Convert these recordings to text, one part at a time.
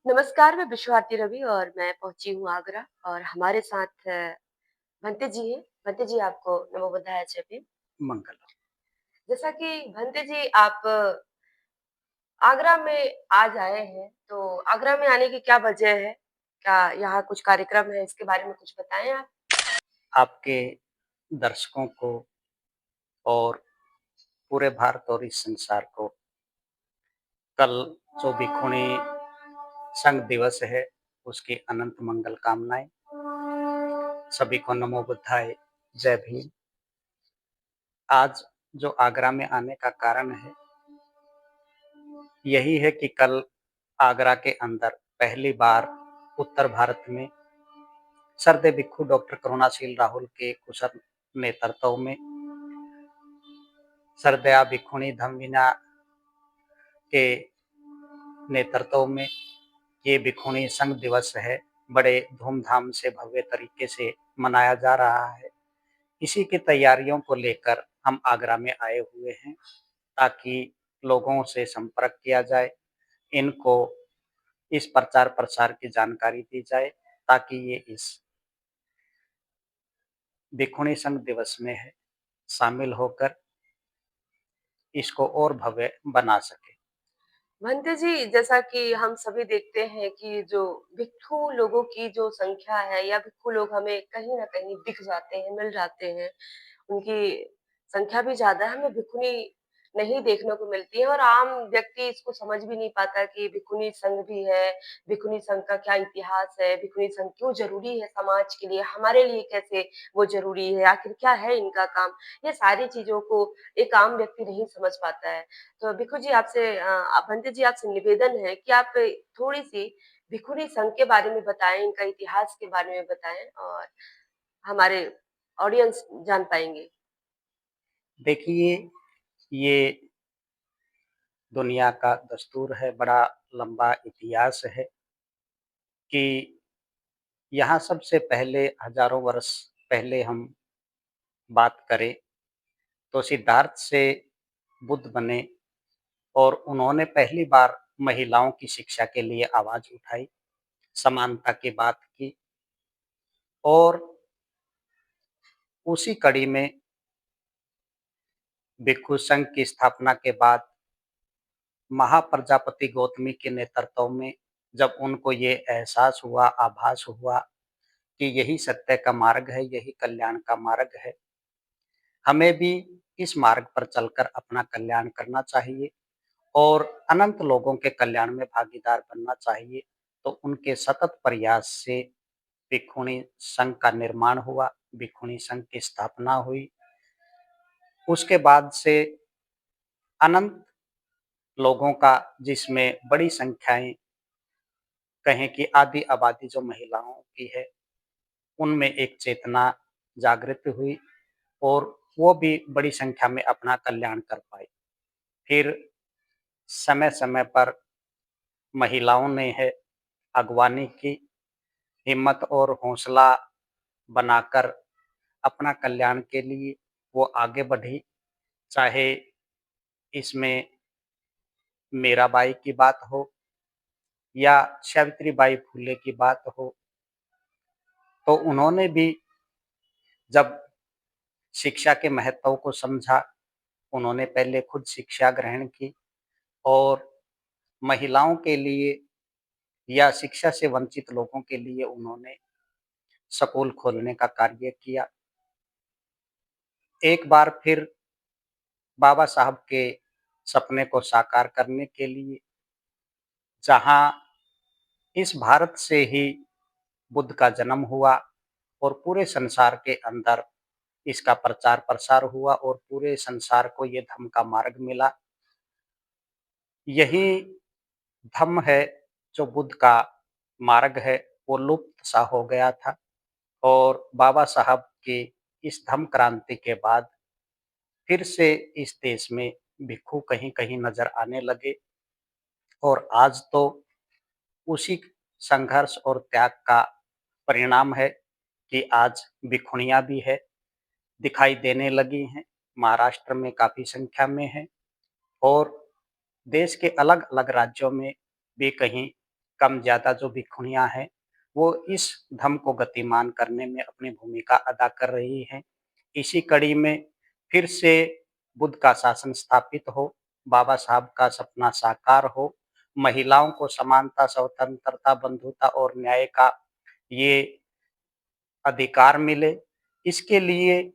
नमस्कार, मैं विश्वारती रवि और मैं पहुँची हूँ आगरा और हमारे साथ भंते जी हैं। भंते जी आपको नमो बुद्धाय जय। मंगल। जैसा कि भंते जी आप आगरा में आज आए हैं, तो आगरा में आने की क्या वजह है? क्या यहाँ कुछ कार्यक्रम है? इसके बारे में कुछ बताएँ आप? आपके दर्शकों को और पूरे भारत और इस संसार को कल जो भिक्षुणी संघ दिवस है, उसकी अनंत मंगल कामनाएँ। सभी को नमो बुद्धाय, जय भीम। आज जो आगरा में आने का कारण है, यही है कि कल आगरा के अंदर पहली बार उत्तर भारत में सर्वोदय भिक्षु डॉक्टर करुणाशील राहुल के कुशल नेतृत्व में सर्वदया भिक्षुणी धम्मिना के नेतृत्व में ये भिक्षुणी संघ दिवस है, बड़े धूमधाम से भव्य तरीके से मनाया जा रहा है। इसी की तैयारियों को लेकर हम आगरा में आए हुए हैं, ताकि लोगों से संपर्क किया जाए, इनको इस प्रचार-प्रसार की जानकारी दी जाए, ताकि ये इस भिक्षुणी संघ दिवस में है, शामिल होकर इसको और भव्य बना सकें। भंते जी, जैसा कि हम सभी देखते हैं कि जो भिक्षु लोगों की जो संख्या है या भिक्षु लोग हमें कहीं न कहीं दिख जाते हैं, मिल जाते हैं। उनकी संख्या भी ज़्यादा है, हमें भिक्षुणी नहीं देखने को मिलती है और आम व्यक्ति इसको समझ भी नहीं पाता कि भिक्षुणी संघ भी है, भिक्षुणी संघ का क्या इतिहास है, भिक्षुणी संघ क्यों ज़रूरी है समाज के लिए, हमारे लिए कैसे वो ज़रूरी है, आखिर क्या है इनका काम? ये सारी चीज़ों को एक आम व्यक्ति नहीं समझ पाता है। तो भिक्षु जी आपसे भंते जी आपसे निवेदन है कि आप थोड़ी-सी भिक्षुणी संघ के बारे में बताएँ, इनका इतिहास के बारे में बताएँ और हमारे ऑडियंस जान पाएँगे। देखिए, ये दुनिया का दस्तूर है, बड़ा लंबा इतिहास है कि यहाँ सबसे पहले हज़ारों वर्ष पहले हम बात करें, तो सिद्धार्थ से बुद्ध बने और उन्होंने पहली बार महिलाओं की शिक्षा के लिए आवाज़ उठाई, समानता की बात की और उसी कड़ी में भिक्षु संघ की स्थापना के बाद महाप्रजापति गौतमी के नेतृत्व में जब उनको ये एहसास हुआ, आभास हुआ कि यही सत्य का मार्ग है, यही कल्याण का मार्ग है, हमें भी इस मार्ग पर चलकर अपना कल्याण करना चाहिए और अनंत लोगों के कल्याण में भागीदार बनना चाहिए। तो उनके सतत प्रयास से भिक्षुणी संघ का निर्माण हुआ, भिक्षुणी संघ की स्थापना हुई। उसके बाद से अनंत लोगों का, जिसमें बड़ी संख्याएँ कहें कि आधी आबादी जो महिलाओं की है, उनमें एक चेतना जागृत हुई और वो भी बड़ी संख्या में अपना कल्याण कर पाई। फिर समय-समय पर महिलाओं ने है अगवानी की, हिम्मत और हौसला बनाकर अपना कल्याण के लिए वो आगे बढ़ी, चाहे इसमें मीराबाई की बात हो या सावित्री बाई फुले की बात हो, तो उन्होंने भी जब शिक्षा के महत्व को समझा, उन्होंने पहले खुद शिक्षा ग्रहण की और महिलाओं के लिए या शिक्षा से वंचित लोगों के लिए उन्होंने स्कूल खोलने का कार्य किया। एक बार फिर बाबा साहब के सपने को साकार करने के लिए, जहाँ इस भारत से ही बुद्ध का जन्म हुआ और पूरे संसार के अंदर इसका प्रचार-प्रसार हुआ और पूरे संसार को ये धम्म का मार्ग मिला। यही धम्म है जो बुद्ध का मार्ग है, वो लुप्त सा हो गया था और बाबा साहब की इस धम्म क्रांति के बाद फिर से इस देश में भिक्षु कहीं-कहीं नज़र आने लगे और आज तो उसी संघर्ष और त्याग का परिणाम है कि आज भिक्षुणियाँ भी है, दिखाई देने लगी हैं। महाराष्ट्र में काफ़ी संख्या में हैं और देश के अलग-अलग राज्यों में भी कहीं कम-ज़्यादा जो भिक्षुणियाँ हैं, वो इस धम्म को गतिमान करने में अपनी भूमिका अदा कर रही हैं। इसी कड़ी में फिर से बुद्ध का शासन स्थापित हो, बाबा साहब का सपना साकार हो, महिलाओं को समानता, स्वतंत्रता, बंधुता और न्याय का ये अधिकार मिले। इसके लिए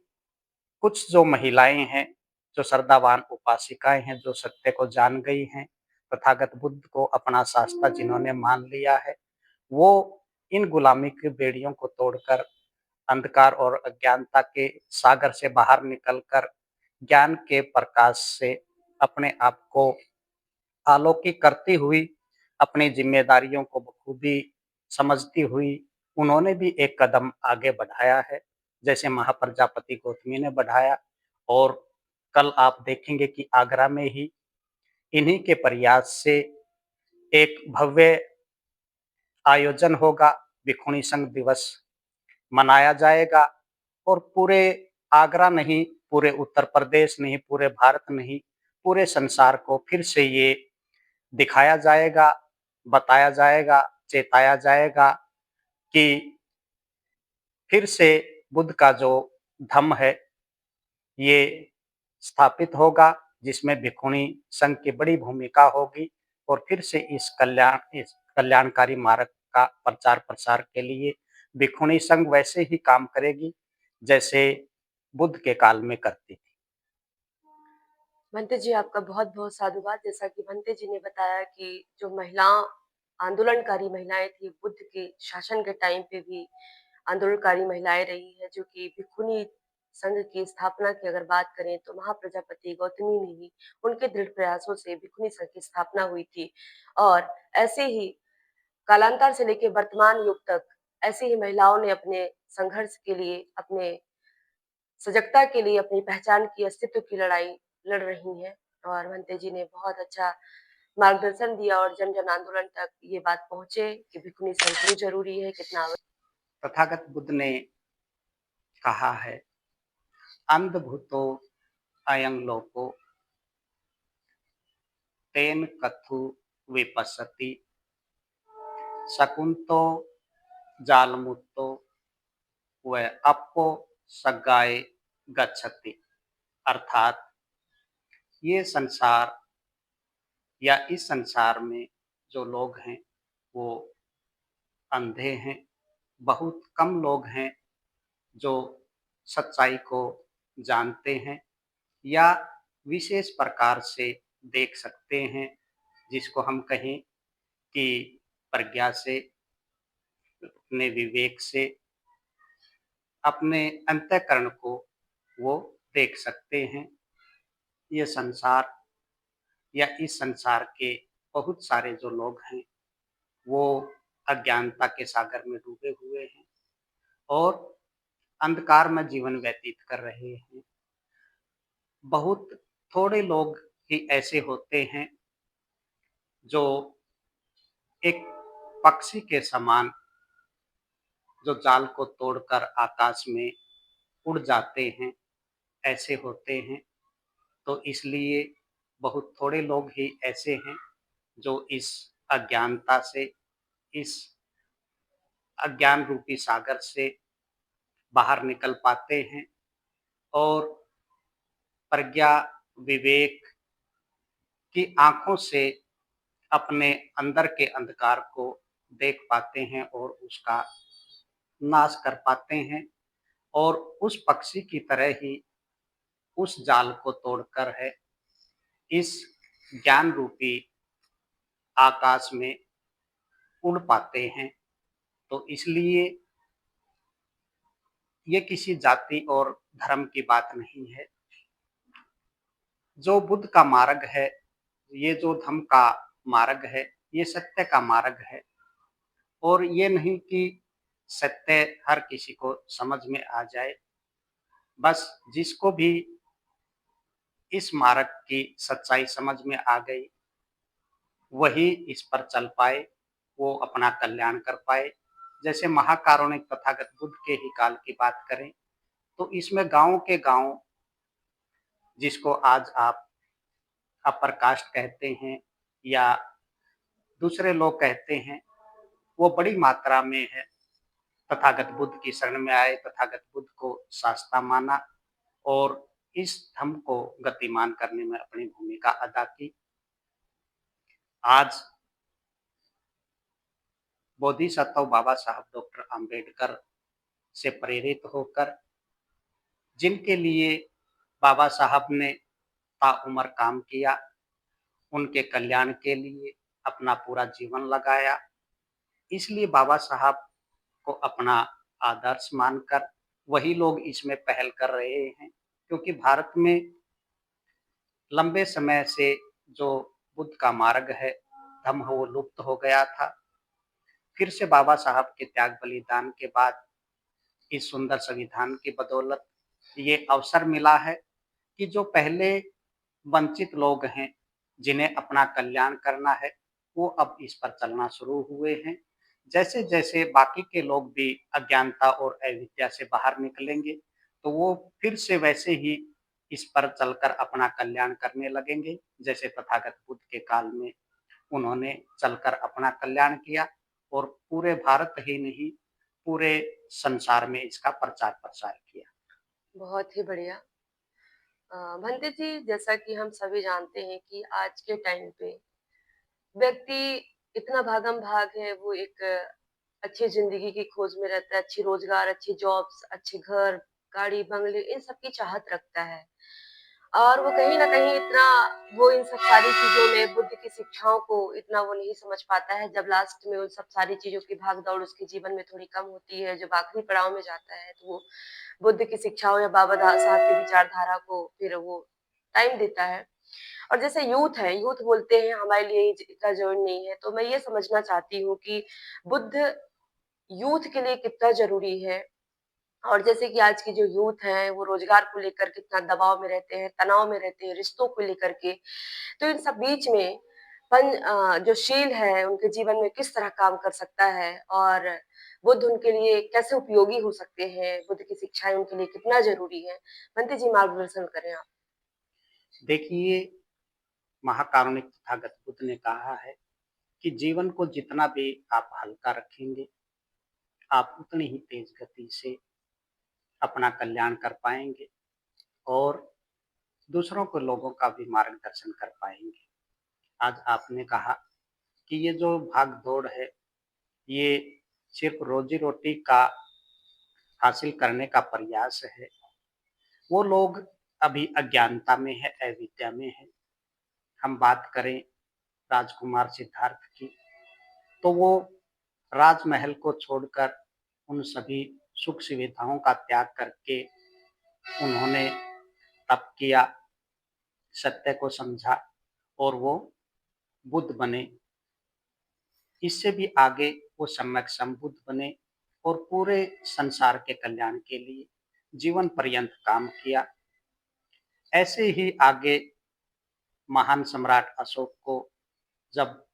कुछ जो महिलाएँ हैं, जो श्रद्धावान उपासिकाएँ हैं, जो सत्य को जान गई हैं, तथागत बुद्ध को अपना शास्त्र जिन्होंने मान लिया है, वो इन गुलामी की बेड़ियों को तोड़कर अंधकार और अज्ञानता के सागर से बाहर निकलकर ज्ञान के प्रकाश से अपने आप को अलौकिक करती हुई, अपनी ज़िम्मेदारियों को बखूबी समझती हुई, उन्होंने भी एक कदम आगे बढ़ाया है, जैसे महाप्रजापति गौतमी ने बढ़ाया। और कल आप देखेंगे कि आगरा में ही इन्हीं के प्रयास से एक भव्य आयोजन होगा, भिक्षुणी संघ दिवस मनाया जाएगा और पूरे आगरा नहीं, पूरे उत्तर प्रदेश नहीं, पूरे भारत नहीं, पूरे संसार को फिर से ये दिखाया जाएगा, बताया जाएगा, चेताया जाएगा कि फिर से बुद्ध का जो धम्म है, ये स्थापित होगा, जिसमें भिक्षुणी संघ की बड़ी भूमिका होगी और फिर से इस कल्याणकारी मार्ग का प्रचार-प्रसार के लिए भिक्षुणी संघ वैसे ही काम करेगी, जैसे बुद्ध के काल में करती थी। भंते जी, आपका बहुत-बहुत साधुवाद। जैसा कि भंते जी ने बताया कि जो आंदोलनकारी महिलाएँ थी, बुद्ध के शासन के टाइम पे भी आंदोलनकारी महिलाएँ रही हैं, जो कि भिक्षुणी संघ की स्थापना की अगर बात करें तो महाप्रजापति गौतमी ने ही उनके दृढ़ प्रयासों से भिक्षुणी संघ की स्थापना हुई थी। और ऐसे ही कालांतर से लेके वर्तमान युग तक ऐसी ही महिलाओं ने अपने संघर्ष के लिए, अपने सजगता के लिए, अपनी पहचान की, अस्तित्व की लड़ाई लड़ रही हैं। और भंते जी ने बहुत अच्छा मार्गदर्शन दिया और जन-जन आंदोलन तक ये बात पहुँचे कि भिक्षुणी संघ क्यों ज़रूरी है, कितना तथागत बुद्ध ने कहा है, अंधभूतो अयं लोको तेन कथु विपश्यति शकुंतो जालमुत्तो व अपो सगाए गच्छति। अर्थात ये संसार या इस संसार में जो लोग हैं, वो अंधे हैं। बहुत कम लोग हैं जो सच्चाई को जानते हैं या विशेष प्रकार से देख सकते हैं, जिसको हम कहें कि प्रज्ञा से, अपने विवेक से, अपने अंतःकरण को वो देख सकते हैं। ये संसार या इस संसार के बहुत सारे जो लोग हैं, वो अज्ञानता के सागर में डूबे हुए हैं और अंधकार में जीवन व्यतीत कर रहे हैं। बहुत थोड़े लोग ही ऐसे होते हैं जो एक पक्षी के समान जो जाल को तोड़कर आकाश में उड़ जाते हैं, ऐसे होते हैं। तो इसलिए बहुत थोड़े लोग ही ऐसे हैं जो इस अज्ञानता से, इस अज्ञान रूपी सागर से बाहर निकल पाते हैं और प्रज्ञा, विवेक की आँखों से अपने अंदर के अंधकार को देख पाते हैं और उसका नाश कर पाते हैं और उस पक्षी की तरह ही उस जाल को तोड़कर है इस ज्ञान रूपी आकाश में उड़ पाते हैं। तो इसलिए ये किसी जाति और धर्म की बात नहीं है। जो बुद्ध का मार्ग है, ये जो धम्म का मार्ग है, ये सत्य का मार्ग है और ये नहीं कि सत्य हर किसी को समझ में आ जाए। बस जिसको भी इस मार्ग की सच्चाई समझ में आ गई, वही इस पर चल पाए, वो अपना कल्याण कर पाए। जैसे महाकारुणिक तथागत बुद्ध के ही काल की बात करें, तो इसमें गाँव के गाँव, जिसको आज आप अपर कास्ट कहते हैं या दूसरे लोग कहते हैं, वो बड़ी मात्रा में है तथागत बुद्ध की शरण में आए, तथागत बुद्ध को शास्त्रा माना और इस धम्म को गतिमान करने में अपनी भूमिका अदा की। आज बोधिसत्व बाबा साहब डॉक्टर अंबेडकर से प्रेरित होकर जिनके लिए बाबा साहब ने ताउम्र काम किया, उनके कल्याण के लिए अपना पूरा जीवन लगाया। इसलिए बाबा साहब को अपना आदर्श मानकर वही लोग इसमें पहल कर रहे हैं, क्योंकि भारत में लंबे समय से जो बुद्ध का मार्ग है, धम्म वो लुप्त हो गया था। फिर से बाबा साहब के त्याग बलिदान के बाद इस सुंदर संविधान की बदौलत ये अवसर मिला है कि जो पहले वंचित लोग हैं, जिन्हें अपना कल्याण करना है, वो अब इस पर चलना शुरू हुए हैं। जैसे-जैसे बाकी के लोग भी अज्ञानता और अविद्या से बाहर निकलेंगे, तो वो फिर से वैसे ही इस पर चलकर अपना कल्याण करने लगेंगे, जैसे तथागत बुद्ध के काल में उन्होंने चलकर अपना कल्याण किया और पूरे भारत ही नहीं, पूरे संसार में इसका प्रचार-प्रसार किया। बहुत ही बढ़िया। भंते जी, जैसा कि हम सभी जानते हैं कि आज के टाइम पे व्यक्ति इतना भागम-भाग है, वो एक अच्छी ज़िंदगी की खोज में रहता है, अच्छी रोज़गार, अच्छी जॉब्स, अच्छे घर, गाड़ी, बंगले इन सब की चाहत रखता है। और वो कहीं न कहीं इतना वो इन सब सारी चीज़ों में बुद्ध की शिक्षाओं को इतना वो नहीं समझ पाता है, जब लास्ट में उन सब सारी चीज़ों की भाग-दौड़ उसके जीवन में थोड़ी कम होती है, जब आखिरी पड़ाव में जाता है, तो वो बुद्ध की शिक्षाओं या बाबा साहब की विचारधारा को फिर वो टाइम देता है। और जैसे यूथ है, यूथ बोलते हैं हमारे लिए इतना ज़रूरी नहीं है, तो मैं ये समझना चाहती हूँ कि बुद्ध यूथ के लिए कितना ज़रूरी है? और जैसे कि आज की जो यूथ है, वो रोज़गार को लेकर कितना दबाव में रहते हैं, तनाव में रहते हैं, रिश्तों को लेकर के। तो इन सब बीच में जो शील है, उनके जीवन में किस तरह काम कर सकता है और बुद्ध उनके लिए कैसे उपयोगी हो सकते हैं? बुद्ध की शिक्षाएँ उनके लिए कितना ज़रूरी है? बंटी जी मार्गदर्शन करें आप। देखिए, महाकारुणिक तथागत बुद्ध ने कहा है कि जीवन को जितना भी आप हल्का रखेंगे, आप उतनी ही तेज गति से अपना कल्याण कर पाएँगे और दूसरों को लोगों का भी मार्गदर्शन कर पाएँगे। आज आपने कहा कि ये जो भाग-दौड़ है, ये सिर्फ़ रोज़ी-रोटी का हासिल करने का प्रयास है। वो लोग अभी अज्ञानता में है, अविद्या में है। हम बात करें राजकुमार सिद्धार्थ की, तो वो राजमहल को छोड़कर उन सभी सुख सुविधाओं का त्याग करके उन्होंने तप किया, सत्य को समझा और वो बुद्ध बने। इससे भी आगे वो सम्यक संबुद्ध बने और पूरे संसार के कल्याण के लिए जीवन पर्यंत काम किया। ऐसे ही आगे महान सम्राट अशोक को जब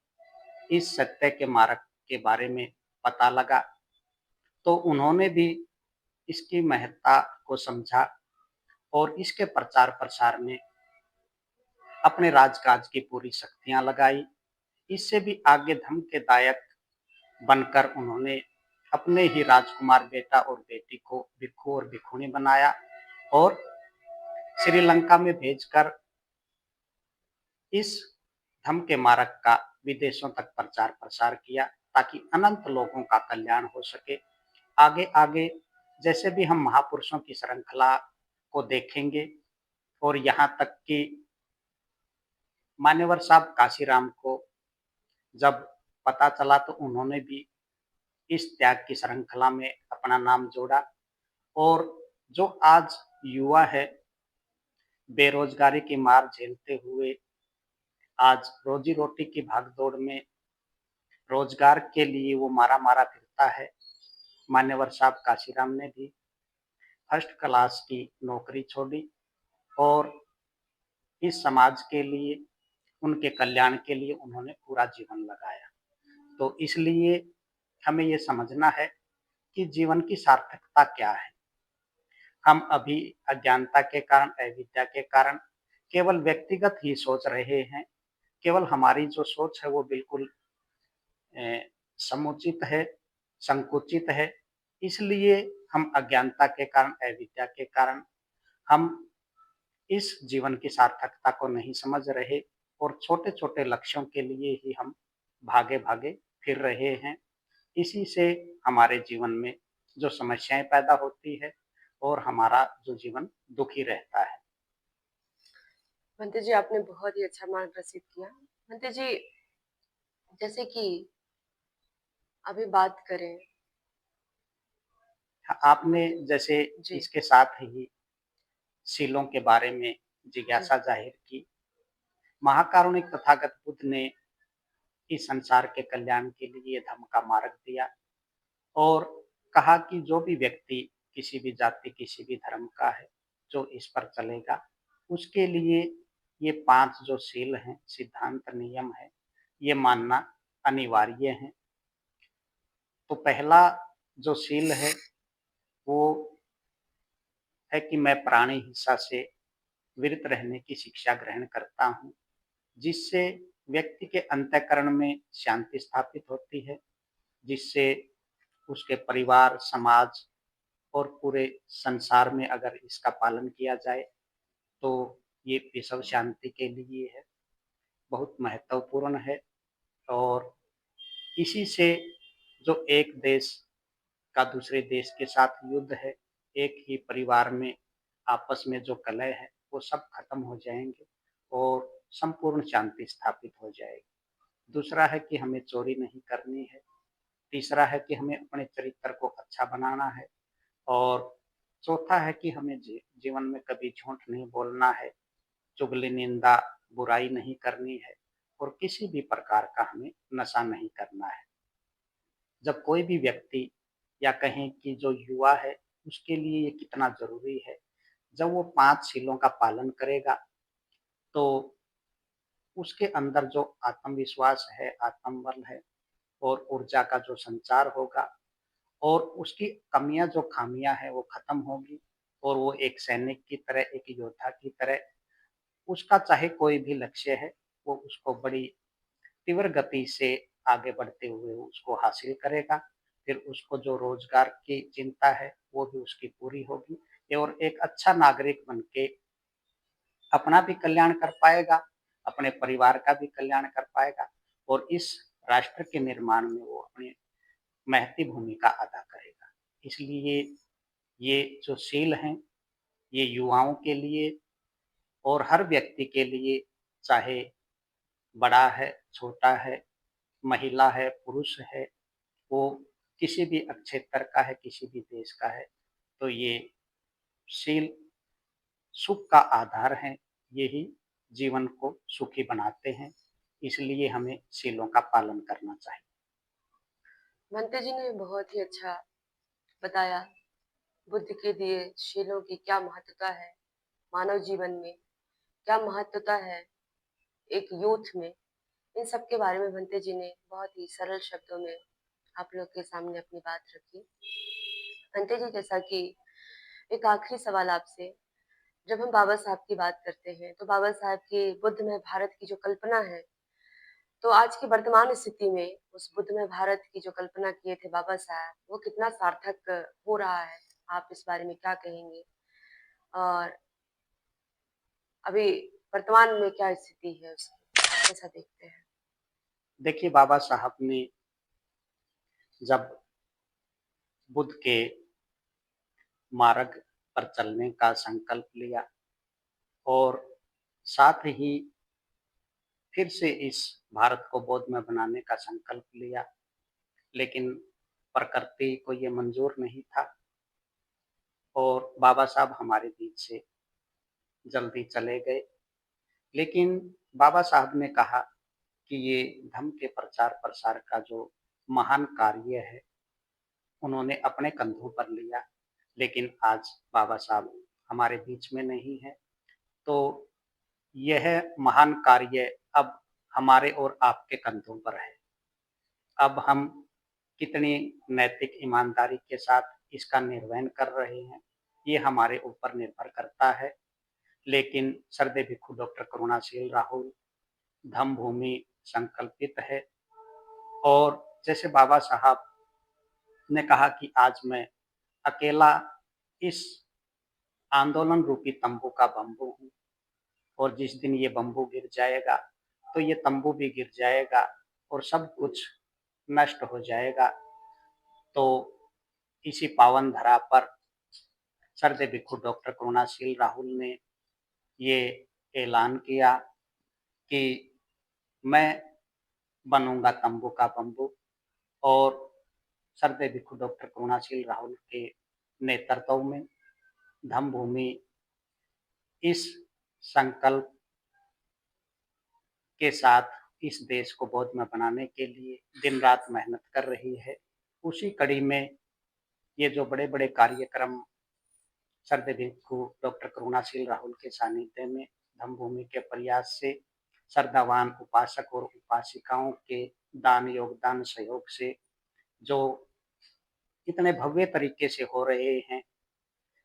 इस सत्य के मार्ग के बारे में पता लगा, तो उन्होंने भी इसकी महत्ता को समझा और इसके प्रचार प्रसार में अपने राजकाज की पूरी शक्तियां लगाई। इससे भी आगे धम्म के दायक बनकर उन्होंने अपने ही राजकुमार बेटा और बेटी को भिक्षु और भिक्षुणी बनाया और श्रीलंका में भेजकर इस धम्म के मार्ग का विदेशों तक प्रचार प्रसार किया, ताकि अनंत लोगों का कल्याण हो सके। आगे आगे जैसे भी हम महापुरुषों की श्रृंखला को देखेंगे और यहाँ तक कि मान्यवर साहब काशीराम को जब पता चला, तो उन्होंने भी इस त्याग की श्रृंखला में अपना नाम जोड़ा और जो आज युवा है, बेरोजगारी की मार झेलते हुए आज रोजी रोटी की भागदौड़ में रोजगार के लिए वो मारा मारा फिरता है। मान्यवर साहब काशीराम ने भी फर्स्ट क्लास की नौकरी छोड़ी और इस समाज के लिए, उनके कल्याण के लिए उन्होंने पूरा जीवन लगाया। तो इसलिए हमें ये समझना है कि जीवन की सार्थकता क्या है। हम अभी अज्ञानता के कारण, अविद्या के कारण केवल व्यक्तिगत ही सोच रहे हैं। केवल हमारी जो सोच है वो बिल्कुल समुचित है, संकुचित है, इसलिए हम अज्ञानता के कारण, अविद्या के कारण हम इस जीवन की सार्थकता को नहीं समझ रहे और छोटे-छोटे लक्ष्यों के लिए ही हम भागे-भागे फिर रहे हैं। इसी से हमारे जीवन में जो समस्याएँ पैदा होती है और हमारा जो जीवन दुखी रहता है। भंते जी, आपने बहुत ही अच्छा मार्गदर्शित किया। भंते जी, जैसे कि अभी बात करें। आपने जैसे जी, इसके साथ ही सीलों के बारे में जी, जिज्ञासा ज़ाहिर की, महाकारुणिक तथागत बुद्ध ने इस संसार के कल्याण के लिए धम्म का मार्ग दिया और कहा कि जो भी व्यक्ति किसी भी जाति, किसी भी धर्म का है, जो इस पर चलेगा, उसके लिए ये 5 जो सील हैं, सिद्धांत, नियम हैं, ये मानना अनिवार्य है। तो पहला जो सील है, वो है कि मैं प्राणी हिंसा से विरत रहने की शिक्षा ग्रहण करता हूँ, जिससे व्यक्ति के अंतःकरण में शांति स्थापित होती है, जिससे उसके परिवार, समाज और पूरे संसार में अगर इसका पालन किया जाए, तो ये विश्व शांति के लिए है, बहुत महत्वपूर्ण है और इसी से जो एक देश का दूसरे देश के साथ युद्ध है, एक ही परिवार में आपस में जो कलह है, वो सब खत्म हो जाएँगे और संपूर्ण शांति स्थापित हो जाएगी। दूसरा है कि हमें चोरी नहीं करनी है, तीसरा है कि हमें अपने चरित्र को अच्छा बनाना है और चौथा है कि हमें जीवन में कभी झूठ नहीं बोलना है, चुगली, निंदा, बुराई नहीं करनी है और किसी भी प्रकार का हमें नशा नहीं करना है। जब कोई भी व्यक्ति या कहें कि जो युवा है, उसके लिए ये कितना ज़रूरी है। जब वो 5 शीलों का पालन करेगा, तो उसके अंदर जो आत्मविश्वास है, आत्मबल है और ऊर्जा का जो संचार होगा और उसकी कमियाँ जो खामियाँ हैं, वो खत्म होगी और वो एक सैनिक की तरह, एक योद्धा की तरह उसका चाहे कोई भी लक्ष्य है, वो उसको बड़ी तीव्र गति से आगे बढ़ते हुए उसको हासिल करेगा। फिर उसको जो रोज़गार की चिंता है, वो भी उसकी पूरी होगी और एक अच्छा नागरिक बन के अपना भी कल्याण कर पाएगा, अपने परिवार का भी कल्याण कर पाएगा और इस राष्ट्र के निर्माण में वो अपनी महती भूमिका अदा करेगा। इसलिए ये जो शील हैं, ये युवाओं के लिए और हर व्यक्ति के लिए, चाहे बड़ा है, छोटा है, महिला है, पुरुष है, वो किसी भी क्षेत्र का है, किसी भी देश का है, तो ये शील सुख का आधार हैं, यही जीवन को सुखी बनाते हैं, इसलिए हमें शीलों का पालन करना चाहिए। भंते जी ने बहुत ही अच्छा बताया, बुद्ध के दिए शीलों की क्या महत्वता है, मानव जीवन में क्या महत्वता है, एक यूथ में। इन सब के बारे में भंते जी ने बहुत ही सरल शब्दों में आप लोग के सामने अपनी बात रखी। भंते जी, जैसा कि एक आखिरी सवाल आपसे, जब हम बाबा साहब की बात करते हैं, तो बाबा साहब की बुद्धमय भारत की जो कल्पना है, तो आज की वर्तमान स्थिति में उस बुद्धमय भारत की जो कल्पना किए थे बाबा साहब, वो कितना सार्थक हो रहा है? आप इस बारे में क्या कहेंगे? और अभी वर्तमान में क्या स्थिति है उसकी? कैसा देखते हैं? देखिए, बाबा साहब ने जब बुद्ध के मार्ग पर चलने का संकल्प लिया और साथ ही फिर से इस भारत को बौद्धमय बनाने का संकल्प लिया, लेकिन प्रकृति को ये मंज़ूर नहीं था और बाबा साहब हमारे बीच से जल्दी चले गए। लेकिन बाबा साहब ने कहा कि ये धम्म के प्रचार-प्रसार का जो महान कार्य है, उन्होंने अपने कंधों पर लिया, लेकिन आज बाबा साहब हमारे बीच में नहीं हैं। तो यह महान कार्य अब हमारे और आपके कंधों पर है। अब हम कितनी नैतिक ईमानदारी के साथ इसका निर्वहन कर रहे हैं, ये हमारे ऊपर निर्भर करता है। लेकिन सर्वदय भिक्खु डॉक्टर करुणाशील राहुल धम्म भूमि संकल्पित है और जैसे बाबा साहब ने कहा कि आज मैं अकेला इस आंदोलन रूपी तंबू का बम्बू हूँ और जिस दिन ये बम्बू गिर जाएगा, तो ये तंबू भी गिर जाएगा और सब कुछ नष्ट हो जाएगा। तो इसी पावन धरा पर सर्व भिक्षु डॉक्टर करुणाशील राहुल ने ये ऐलान किया कि मैं बनूँगा तंबू का बम्बू और सर्व भिक्षु डॉक्टर करुणाशील राहुल के नेतृत्व में धम्मभूमि इस संकल्प के साथ इस देश को बौद्ध बनाने के लिए दिन-रात मेहनत कर रही है। उसी कड़ी में ये जो बड़े-बड़े कार्यक्रम सर्व भिक्षु डॉक्टर करुणाशील राहुल के सानिध्य में धम्मभूमि के प्रयास से श्रद्धावान उपासक और उपासिकाओं के दान, योगदान, सहयोग से जो इतने भव्य तरीके से हो रहे हैं,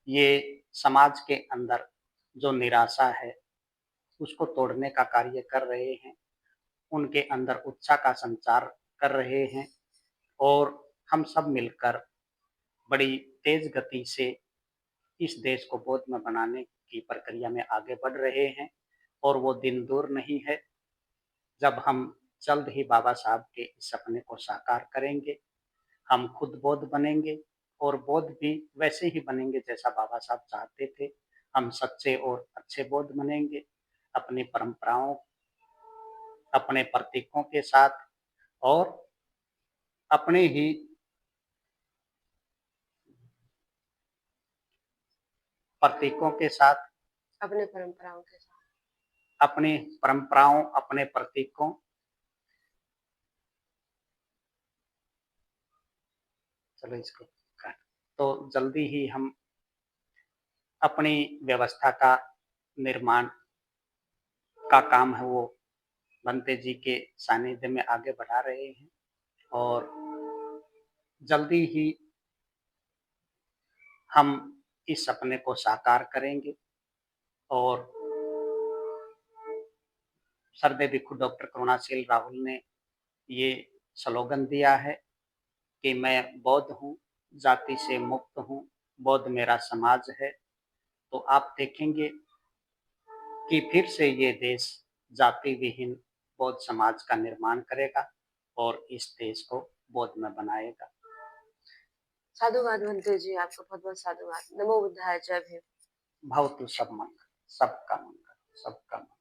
ये समाज के अंदर जो निराशा है, उसको तोड़ने का कार्य कर रहे हैं। उनके अंदर उत्साह का संचार कर रहे हैं और हम सब मिलकर बड़ी तेज गति से इस देश को बौद्ध में बनाने की प्रक्रिया में आगे बढ़ रहे हैं और वो दिन दूर नहीं है जब हम जल्द ही बाबा साहब के इस सपने को साकार करेंगे। हम खुद बौद्ध बनेंगे और बौद्ध भी वैसे ही बनेंगे जैसा बाबा साहब चाहते थे। हम सच्चे और अच्छे बौद्ध बनेंगे, अपनी परंपराओं, अपने प्रतीकों के साथ और अपने ही प्रतीकों के साथ, अपने परंपराओं के साथ। अपनी परंपराओं, अपने प्रतीकों चलो इसको काट तो जल्दी ही हम अपनी व्यवस्था का निर्माण का काम है वो भंते जी के सानिध्य में आगे बढ़ा रहे हैं और जल्दी ही हम इस सपने को साकार करेंगे और सर्व भिक्षु डॉक्टर करुणाशील राहुल ने ये स्लोगन दिया है कि मैं बौद्ध हूँ, जाति से मुक्त हूँ, बौद्ध मेरा समाज है। तो आप देखेंगे कि फिर से ये देश जाति विहीन बौद्ध समाज का निर्माण करेगा और इस देश को बौद्ध में बनाएगा। साधुवाद भंते जी, आपका बहुत-बहुत साधुवाद। नमो बुद्धाय, जय भीम। भवतु सब मंगल, सबका मंगल, सबका मंगल।